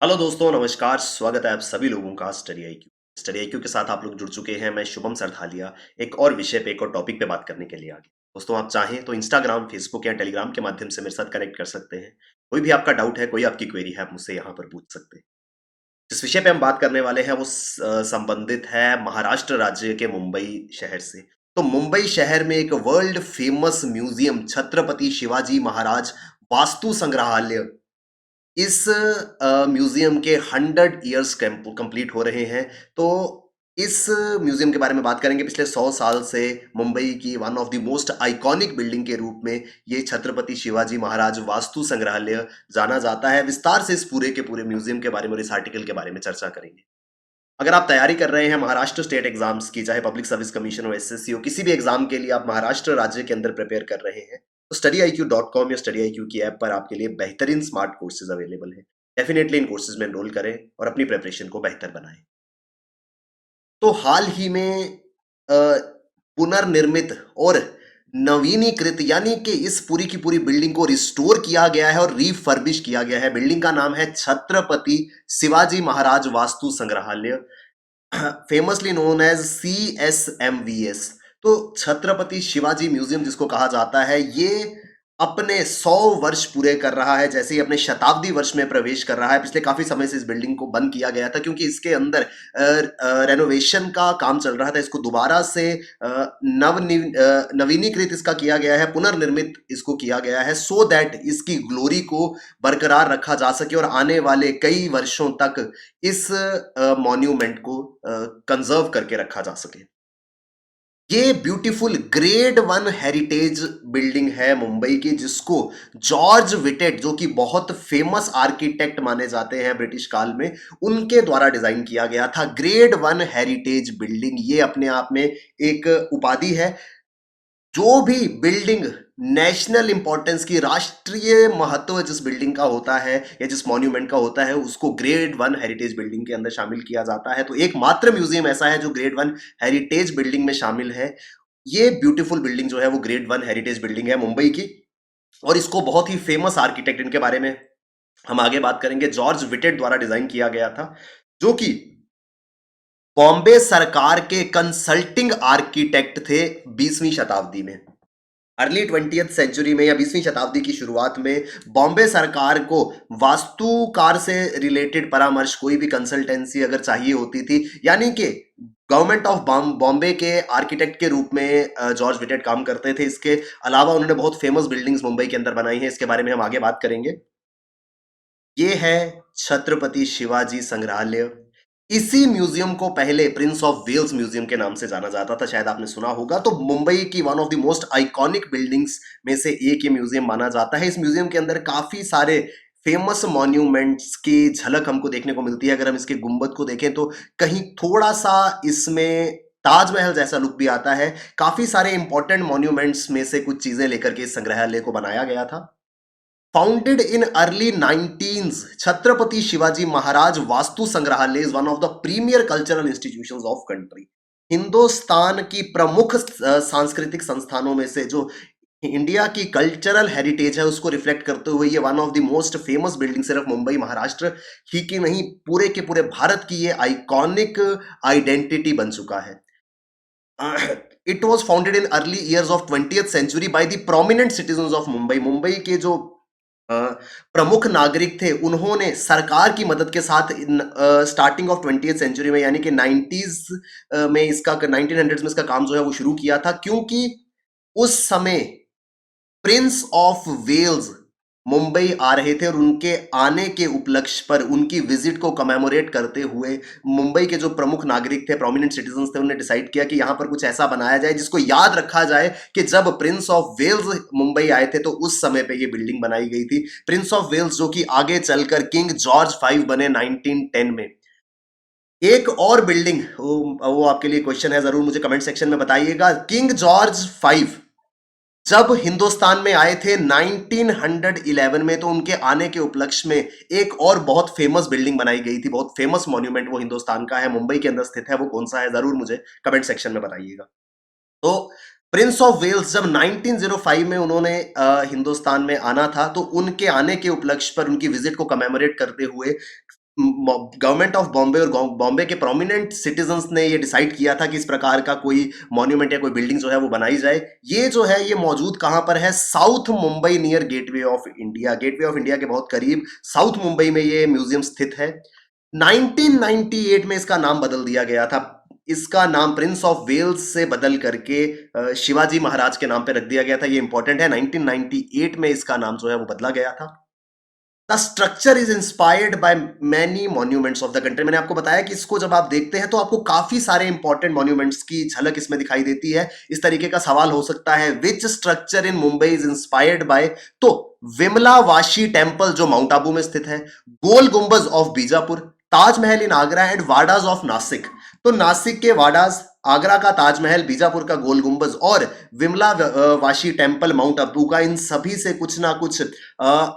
Hello दोस्तों, नमस्कार। स्वागत है आप सभी लोगों का स्टडी आईक्यू के साथ आप लोग जुड़ चुके हैं। मैं शुभम सरथालिया एक और विषय पे, एक और टॉपिक पे बात करने के लिए आ गया। दोस्तों, आप चाहें तो इंस्टाग्राम, फेसबुक या टेलीग्राम के माध्यम से मेरे साथ कनेक्ट कर सकते हैं। कोई भी आपका डाउट है, कोई आपकी क्वेरी है, आप मुझसे यहाँ पर पूछ सकते हैं। जिस विषय पे हम बात करने वाले हैं वो संबंधित है महाराष्ट्र राज्य के मुंबई शहर से। तो मुंबई शहर में एक world famous museum Chhatrapati Shivaji Maharaj Vastu Sangrahalaya, इस म्यूजियम के 100 इयर्स कंप्लीट हो रहे हैं। तो इस म्यूजियम के बारे में बात करेंगे। पिछले 100 साल से मुंबई की one of the most iconic building के रूप में ये छत्रपति शिवाजी महाराज वास्तु संग्रहालय जाना जाता है। विस्तार से इस पूरे के पूरे म्यूजियम के बारे में और इस आर्टिकल के बारे में चर्चा करेंगे। अगर आप तैयारी कर रहे हैं महाराष्ट्र स्टेट एग्जाम्स की, चाहे पब्लिक सर्विस कमीशन हो, एसएससी हो, किसी भी एग्जाम के लिए आप महाराष्ट्र राज्य के अंदर प्रिपेयर कर रहे हैं, तो studyIQ.com या studyIQ की ऐप पर आपके लिए बेहतरीन स्मार्ट कोर्सेज अवेलेबल हैं। डेफिनेटली इन कोर्सेज में एनरोल करें और अपनी प्रिपरेशन को बेहतर बनाएं। तो हाल ही में अ, पुनर्निर्मित और नवीनीकृत, यानी कि इस पूरी की पूरी बिल्डिंग को रिस्टोर किया गया है और रीफर्बिश किया गया है। बिल्डिंग का नाम है छत्रपति शिवाजी महाराज वास्तु संग्रहालय, फेमसली नोन एज CSMVS। तो छत्रपति शिवाजी म्यूजियम जिसको कहा जाता है, ये अपने 100 वर्ष पूरे कर रहा है। जैसे ही अपने शताब्दी वर्ष में प्रवेश कर रहा है। पिछले काफी समय से इस बिल्डिंग को बंद किया गया था क्योंकि इसके अंदर रेनोवेशन का काम चल रहा था। इसको दोबारा से नवीनीकृत इसका किया गया है, पुनर्निर्मित इसको किया गया है, सो दैट इसकी ग्लोरी को बरकरार रखा जा सके और आने वाले कई वर्षों तक इस मॉन्यूमेंट को कंजर्व करके रखा जा सके। ये ब्यूटीफुल ग्रेड 1 हेरिटेज बिल्डिंग है मुंबई की, जिसको जॉर्ज विटेट, जो कि बहुत फेमस आर्किटेक्ट माने जाते हैं ब्रिटिश काल में, उनके द्वारा डिजाइन किया गया था। ग्रेड 1 हेरिटेज बिल्डिंग, ये अपने आप में एक उपाधि है। जो भी बिल्डिंग नेशनल इंपॉर्टेंस की, राष्ट्रीय महत्व जिस बिल्डिंग का होता है या जिस मॉन्यूमेंट का होता है, उसको ग्रेड 1 हेरिटेज बिल्डिंग के अंदर शामिल किया जाता है। तो एकमात्र म्यूजियम ऐसा है जो ग्रेड 1 हेरिटेज बिल्डिंग में शामिल है। ये ब्यूटीफुल बिल्डिंग जो है वो ग्रेड 1 हेरिटेज बिल्डिंग है मुंबई की, और इसको बहुत ही फेमस आर्किटेक्ट, इनके बारे में हम आगे बात करेंगे, जॉर्ज विटेट द्वारा डिजाइन किया गया था, जो कि बॉम्बे सरकार के कंसल्टिंग आर्किटेक्ट थे 20वीं शताब्दी में। अर्ली 20th सेंचुरी में या 20वीं शताब्दी की शुरुआत में बॉम्बे सरकार को वास्तुकार से रिलेटेड परामर्श, कोई भी कंसल्टेंसी अगर चाहिए होती थी, यानी कि गवर्नमेंट ऑफ बॉम्बे के आर्किटेक्ट के रूप में जॉर्ज विटेट काम करते थे। इसके अलावा उन्होंने बहुत फेमस बिल्डिंग्स मुंबई के अंदर बनाई हैं। इसके बारे में हम आगे बात करेंगे। ये है छत्रपति शिवाजी संग्रहालय। इसी म्यूजियम को पहले प्रिंस ऑफ वेल्स म्यूजियम के नाम से जाना जाता था, शायद आपने सुना होगा। तो मुंबई की one of the most iconic buildings में से एक ये म्यूजियम माना जाता है। इस म्यूजियम के अंदर काफी सारे फेमस मॉन्यूमेंट्स की झलक हमको देखने को मिलती है। अगर हम इसके गुंबद को देखें तो कहीं थोड़ा सा इसमें ताजमहल जैसा लुक भी आता है। काफी सारे इंपॉर्टेंट मॉन्यूमेंट्स में से कुछ चीजें लेकर के इस संग्रहालय को बनाया गया था। Founded in early 19s, Chhatrapati Shivaji Maharaj Vastu Sangrahalaya is one of the premier cultural institutions of country. Hindustan की प्रमुख सांस्कृतिक संस्थानों में से, जो इंडिया की कल्चरल हेरिटेज है उसको रिफ्लेक्ट करते हुए, ये one of the most famous building सिर्फ मुंबई महाराष्ट्र ही की नहीं, पूरे के पूरे भारत की ये आइकॉनिक आइडेंटिटी बन चुका है। It was founded in early years of 20th century by the prominent citizen of Mumbai. Mumbai के जो प्रमुख नागरिक थे, उन्होंने सरकार की मदद के साथ स्टार्टिंग ऑफ 20th सेंचुरी में, यानी कि 90s में इसका 1900s में इसका काम जो है वो शुरू किया था, क्योंकि उस समय प्रिंस ऑफ वेल्स मुंबई आ रहे थे और उनके आने के उपलक्ष्य पर, उनकी विजिट को कमेमोरेट करते हुए, मुंबई के जो प्रमुख नागरिक थे, प्रोमिनेंट सिटीजन्स थे, उन्होंने डिसाइड किया कि यहां पर कुछ ऐसा बनाया जाए जिसको याद रखा जाए कि जब प्रिंस ऑफ वेल्स मुंबई आए थे तो उस समय पे ये बिल्डिंग बनाई गई थी। प्रिंस ऑफ वेल्स जो कि आगे चलकर किंग जॉर्ज 5 बने 1910 में। एक और बिल्डिंग, वो आपके लिए क्वेश्चन है, जरूर मुझे कमेंट सेक्शन में बताइएगा। किंग जॉर्ज 5 जब हिंदुस्तान में आए थे 1911 में, तो उनके आने के उपलक्ष्य में एक और बहुत फेमस बिल्डिंग बनाई गई थी, बहुत फेमस मॉन्यूमेंट, वो हिंदुस्तान का है, मुंबई के अंदर स्थित है। वो कौन सा है, जरूर मुझे कमेंट सेक्शन में बताइएगा। तो प्रिंस ऑफ वेल्स जब 1905 में उन्होंने हिंदुस्तान में आना था, तो उनके आने के उपलक्ष्य पर, उनकी विजिट को कमेमोरेट करते हुए गवर्नमेंट ऑफ बॉम्बे और बॉम्बे के प्रोमिनेंट सिटीजन्स ने ये डिसाइड किया था कि इस प्रकार का कोई मॉन्यूमेंट या कोई बिल्डिंग जो है वो बनाई जाए। ये जो है ये मौजूद कहाँ पर है? South Mumbai near gateway of India. Gateway of India के बहुत करीब साउथ मुंबई में ये म्यूजियम स्थित है। 1998 में इसका नाम बदल दिया गया था। इसका नाम प्रिंस ऑफ वेल्स से बदल करके शिवाजी महाराज के नाम पे रख दिया गया था। ये इंपॉर्टेंट है, 1998 में इसका नाम जो है वो बदला गया था। The structure is inspired by many monuments of the country. मैंने आपको बताया कि इसको जब आप देखते हैं तो आपको काफी सारे इंपॉर्टेंट मॉन्यूमेंट्स की झलक इसमें दिखाई देती है। इस तरीके का सवाल हो सकता है, which structure in Mumbai is inspired by? तो विमला वाशी टेम्पल जो माउंट आबू में स्थित है, गोल गुंबज of Bijapur, Taj Mahal in Agra and wadas of Nashik. तो नासिक के वाडाज, आगरा का ताजमहल, बीजापुर का गोल गुंबज और विमला वाशी टेम्पल माउंट आबू का, इन सभी से कुछ ना कुछ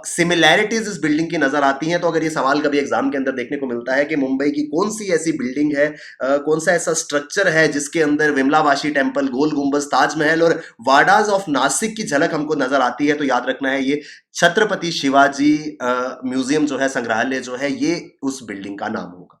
सिमिलैरिटीज इस बिल्डिंग की नजर आती हैं। तो अगर ये सवाल कभी एग्जाम के अंदर देखने को मिलता है कि मुंबई की कौन सी ऐसी बिल्डिंग है, कौन सा ऐसा स्ट्रक्चर है जिसके अंदर विमला वाशी टेम्पल, गोल गुंबज, ताजमहल और वाडाज ऑफ नासिक की झलक हमको नजर आती है, तो याद रखना है ये छत्रपति शिवाजी म्यूजियम जो है, संग्रहालय जो है, ये उस बिल्डिंग का नाम होगा।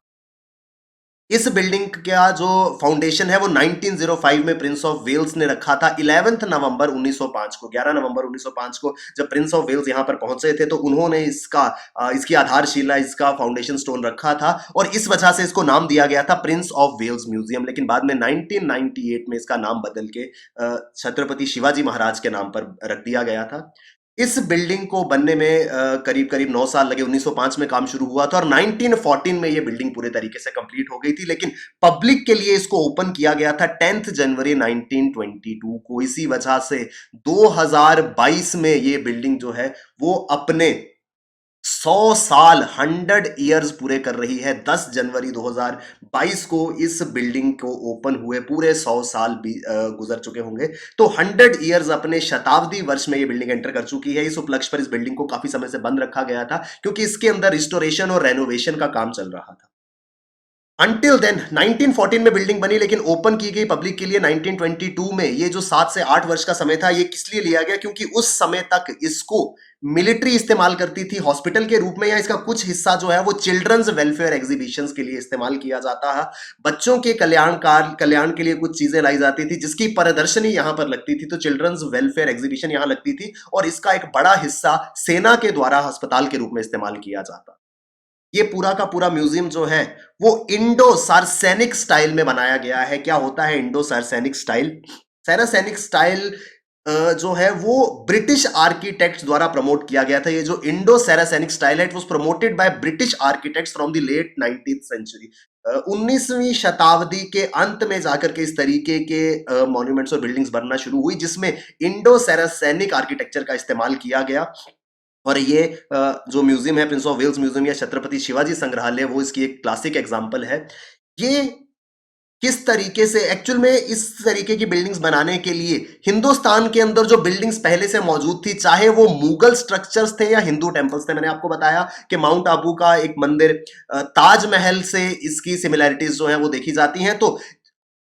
इस बिल्डिंग का जो फाउंडेशन है वो 1905 में प्रिंस ऑफ वेल्स ने रखा था। 11 नवंबर 1905 को, 11 नवंबर 1905 को जब प्रिंस ऑफ वेल्स यहां पर पहुंचे थे तो उन्होंने इसकी आधारशिला, इसका फाउंडेशन स्टोन रखा था और इस वजह से इसको नाम दिया गया था प्रिंस ऑफ वेल्स म्यूजियम। लेकिन बाद में 1998 में इसका नाम बदल के छत्रपति शिवाजी महाराज के नाम पर रख दिया गया था। इस बिल्डिंग को बनने में करीब करीब 9 साल लगे। 1905 में काम शुरू हुआ था और 1914 में ये बिल्डिंग पूरे तरीके से कंप्लीट हो गई थी, लेकिन पब्लिक के लिए इसको ओपन किया गया था 10 जनवरी 1922 को। इसी वजह से 2022 में ये बिल्डिंग जो है वो अपने 100 साल, 100 ईयर्स पूरे कर रही है। 10 जनवरी 2022 को इस बिल्डिंग को ओपन हुए पूरे 100 साल भी गुजर चुके होंगे। तो 100 ईयर्स, अपने शताब्दी वर्ष में ये बिल्डिंग एंटर कर चुकी है। इस उपलक्ष्य पर इस बिल्डिंग को काफी समय से बंद रखा गया था क्योंकि इसके अंदर रिस्टोरेशन और रेनोवेशन का काम चल रहा था। अंटिल देन 1914 में बिल्डिंग बनी, लेकिन ओपन की गई पब्लिक के लिए 1922 में। ये जो 7 से 8 वर्ष का समय था, ये किस लिए लिया गया? क्योंकि उस समय तक इसको मिलिट्री इस्तेमाल करती थी हॉस्पिटल के रूप में, या इसका कुछ हिस्सा जो है वो चिल्ड्रंस वेलफेयर एग्जीबिशंस के लिए इस्तेमाल किया जाता है। बच्चों के कल्याण के लिए कुछ चीजें लाई जाती थी जिसकी प्रदर्शनी यहां पर लगती थी, तो चिल्ड्रंस वेलफेयर एग्जीबिशन यहां लगती थी और इसका एक बड़ा हिस्सा सेना के द्वारा अस्पताल के रूप में इस्तेमाल किया जाता। ये पूरा का पूरा म्यूजियम जो है वो इंडो सार्सैनिक स्टाइल में बनाया गया है। क्या होता है इंडो सार्सैनिक स्टाइल? सार्सैनिक स्टाइल जो है वो ब्रिटिश आर्किटेक्ट्स द्वारा प्रमोट किया गया था। ये जो इंडो सार्सैनिक स्टाइल है, it was promoted by British architects from the late 19th century. 19वीं शताब्दी के अंत में जाकर के इस तरीके के मॉन्यूमेंट्स और बिल्डिंग्स बनना शुरू हुई जिसमें इंडो सार्सैनिक आर्किटेक्चर का इस्तेमाल किया गया। और ये जो म्यूजियम है, प्रिंस ऑफ वेल्स म्यूजियम या छत्रपति शिवाजी संग्रहालय, वो इसकी एक क्लासिक एग्जांपल है। ये किस तरीके से एक्चुअल में इस तरीके की बिल्डिंग्स बनाने के लिए हिंदुस्तान के अंदर जो बिल्डिंग्स पहले से मौजूद थी, चाहे वो मुगल स्ट्रक्चर्स थे या हिंदू टेम्पल्स थे। मैंने आपको बताया कि माउंट आबू का एक मंदिर, ताजमहल से इसकी सिमिलैरिटीज जो है वो देखी जाती हैं। तो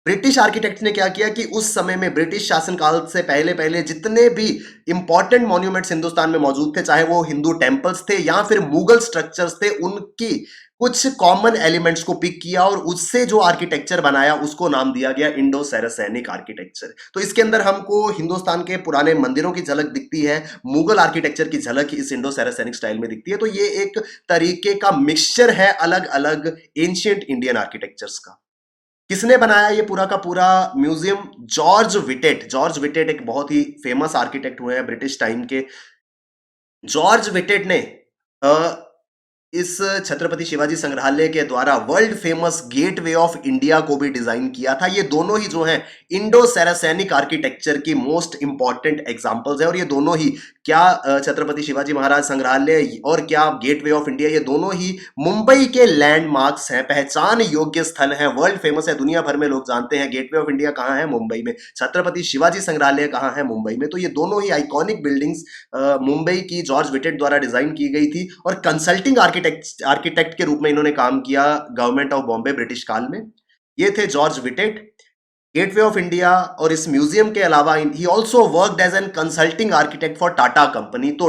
ब्रिटिश आर्किटेक्ट ने क्या किया कि उस समय में ब्रिटिश शासनकाल से पहले पहले जितने भी इंपॉर्टेंट मॉन्यूमेंट्स हिंदुस्तान में मौजूद थे, चाहे वो हिंदू टेम्पल्स थे या फिर मुगल स्ट्रक्चर्स थे, उनकी कुछ कॉमन एलिमेंट्स को पिक किया और उससे जो आर्किटेक्चर बनाया उसको नाम दिया गया इंडो सार्सैनिक आर्किटेक्चर। तो इसके अंदर हमको हिंदुस्तान के पुराने मंदिरों की झलक दिखती है, मुगल आर्किटेक्चर की झलक इस इंडो सार्सैनिक स्टाइल में दिखती है। तो ये एक तरीके का मिक्सचर है अलग अलग एंशिएंट इंडियन आर्किटेक्चर्स का। किसने बनाया ये पूरा का पूरा museum? George Wittet. George Wittet एक बहुत ही फेमस आर्किटेक्ट हुए हैं ब्रिटिश टाइम के। जॉर्ज विटेट ने इस छत्रपति शिवाजी संग्रहालय के द्वारा world famous gateway of India को भी डिजाइन किया था। ये दोनों ही जो हैं इंडो सार्सैनिक आर्किटेक्चर की मोस्ट इंपॉर्टेंट एग्जांपल्स है और ये दोनों ही, क्या छत्रपति शिवाजी महाराज संग्रहालय और क्या गेटवे ऑफ इंडिया, ये दोनों ही मुंबई के लैंडमार्क्स हैं, पहचान योग्य स्थल हैं, वर्ल्ड फेमस है, दुनिया भर में लोग जानते हैं। गेटवे ऑफ इंडिया कहाँ है? मुंबई में। छत्रपति शिवाजी संग्रहालय कहाँ है? मुंबई में। तो ये दोनों ही आइकॉनिक बिल्डिंग्स मुंबई की जॉर्ज विटेट द्वारा डिजाइन की गई थी और कंसल्टिंग आर्किटेक्ट के रूप में इन्होंने काम किया गवर्नमेंट ऑफ बॉम्बे ब्रिटिश काल में। ये थे George Wittet. Gateway of India और इस म्यूजियम के अलावा he also worked as an consulting architect for Tata company. तो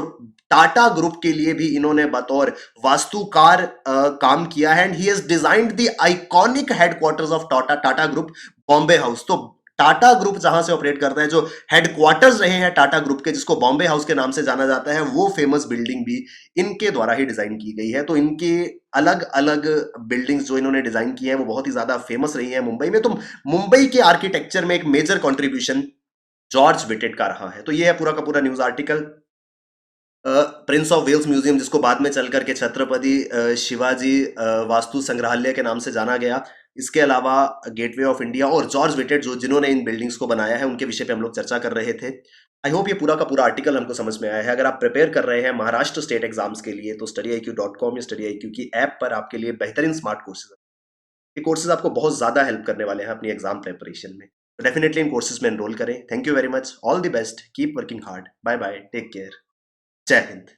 टाटा ग्रुप के लिए भी इन्होंने बतौर वास्तुकार काम किया है, and he has designed the iconic headquarters of Tata Tata group, Bombay house. तो टाटा ग्रुप जहां से ऑपरेट करता है, जो हेडक्वार्टर्स रहे हैं टाटा ग्रुप के, जिसको बॉम्बे हाउस के नाम से जाना जाता है, वो फेमस बिल्डिंग भी इनके द्वारा ही डिजाइन की गई है। तो इनके अलग अलग बिल्डिंग्स जो इन्होंने डिजाइन की है वो बहुत ही ज्यादा फेमस रही है मुंबई में। तो मुंबई के आर्किटेक्चर में एक मेजर कंट्रीब्यूशन जॉर्ज विटेट का रहा है। तो ये है पूरा का पूरा news article. Prince of Wales museum, जिसको बाद में चल करके छत्रपति शिवाजी वास्तु संग्रहालय के नाम से जाना गया, इसके अलावा गेटवे ऑफ इंडिया और जॉर्ज विटेट जो जिन्होंने इन बिल्डिंग्स को बनाया है, उनके विषय पे हम लोग चर्चा कर रहे थे। आई होप ये पूरा का पूरा आर्टिकल हमको समझ में आया है। अगर आप प्रिपेयर कर रहे हैं महाराष्ट्र स्टेट एग्जाम्स के लिए, तो studyIQ.com या studyIQ की ऐप पर आपके लिए बेहतरीन स्मार्ट कोर्सेज, ये कोर्सेज आपको बहुत ज्यादा हेल्प करने वाले हैं अपनी एग्जाम प्रिपरेशन में। डेफिनेटली इन कोर्सेज में एनरोल करें। Thank you very much, all the best, keep working hard, bye bye, take care, Jai Hind.